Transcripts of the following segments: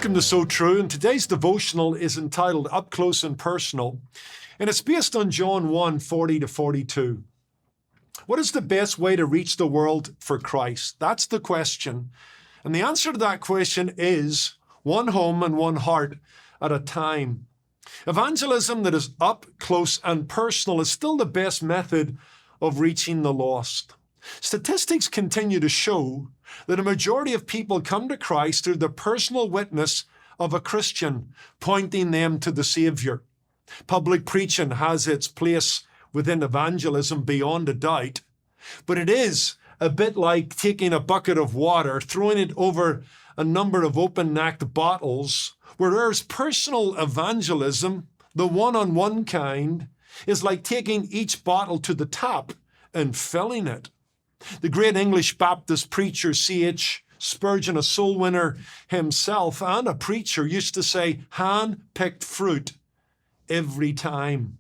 Welcome to So True, and today's devotional is entitled Up Close and Personal, and it's based on John 1:40-42. What is the best way to reach the world for Christ? That's the question. And the answer to that question is one home and one heart at a time. Evangelism that is up close and personal is still the best method of reaching the lost. Statistics continue to show that a majority of people come to Christ through the personal witness of a Christian, pointing them to the Savior. Public preaching has its place within evangelism beyond a doubt, but it is a bit like taking a bucket of water, throwing it over a number of open-necked bottles, whereas personal evangelism, the one-on-one kind, is like taking each bottle to the tap and filling it. The great English Baptist preacher C.H. Spurgeon, a soul winner himself and a preacher, used to say, hand-picked fruit every time.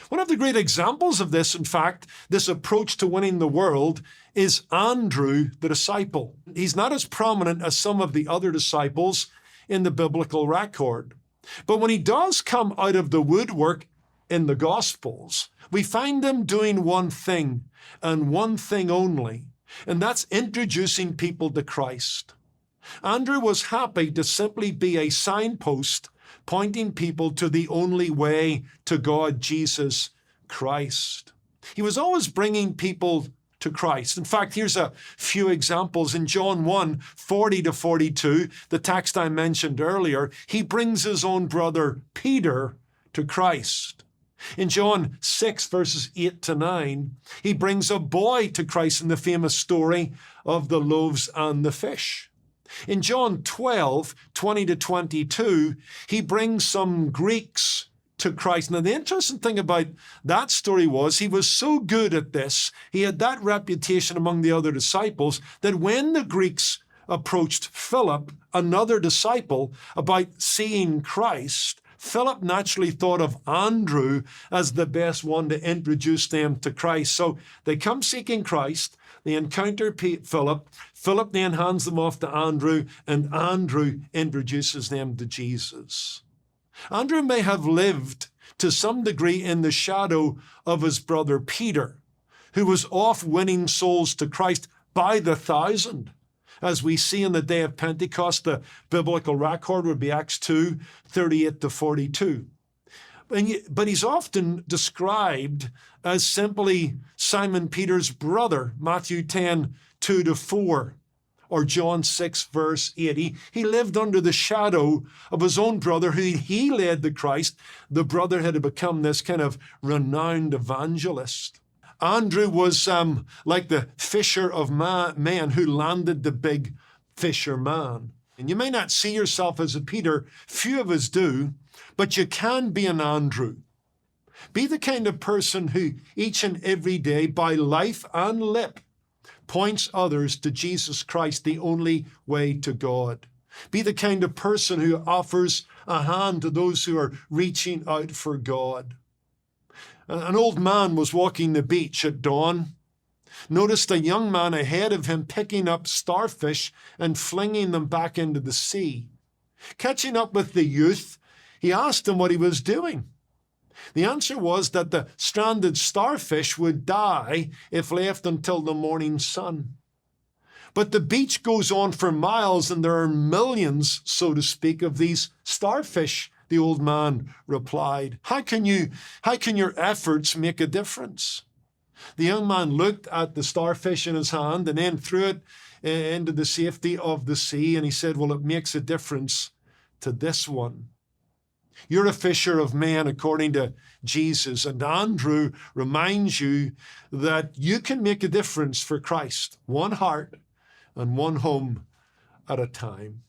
One of the great examples of this, in fact, this approach to winning the world, is Andrew, the disciple. He's not as prominent as some of the other disciples in the biblical record. But when he does come out of the woodwork in the Gospels, we find him doing one thing and one thing only, and that's introducing people to Christ. Andrew was happy to simply be a signpost pointing people to the only way to God, Jesus Christ. He was always bringing people to Christ. In fact, here's a few examples. In John 1:40-42, the text I mentioned earlier, he brings his own brother Peter to Christ. In John 6, verses 8-9, he brings a boy to Christ in the famous story of the loaves and the fish. In John 12:20-22, he brings some Greeks to Christ. Now, the interesting thing about that story was he was so good at this, he had that reputation among the other disciples, that when the Greeks approached Philip, another disciple, about seeing Christ, Philip naturally thought of Andrew as the best one to introduce them to Christ. So they come seeking Christ, they encounter Philip, Philip then hands them off to Andrew, and Andrew introduces them to Jesus. Andrew may have lived to some degree in the shadow of his brother Peter, who was off winning souls to Christ by the thousand. As we see in the day of Pentecost, the biblical record would be Acts 2:38-42. But he's often described as simply Simon Peter's brother, Matthew 10:2-4, or John 6, verse 8. He lived under the shadow of his own brother, who he led to Christ. The brother had become this kind of renowned evangelist. Andrew was like the fisher of men who landed the big fisherman. And you may not see yourself as a Peter, few of us do, but you can be an Andrew. Be the kind of person who each and every day, by life and lip, points others to Jesus Christ, the only way to God. Be the kind of person who offers a hand to those who are reaching out for God. An old man was walking the beach at dawn, noticed a young man ahead of him picking up starfish and flinging them back into the sea. Catching up with the youth, he asked him what he was doing. The answer was that the stranded starfish would die if left until the morning sun. But the beach goes on for miles, and there are millions, so to speak, of these starfish, the old man replied. How can your efforts make a difference? The young man looked at the starfish in his hand and then threw it into the safety of the sea, and he said, well, it makes a difference to this one. You're a fisher of men according to Jesus, and Andrew reminds you that you can make a difference for Christ, one heart and one home at a time.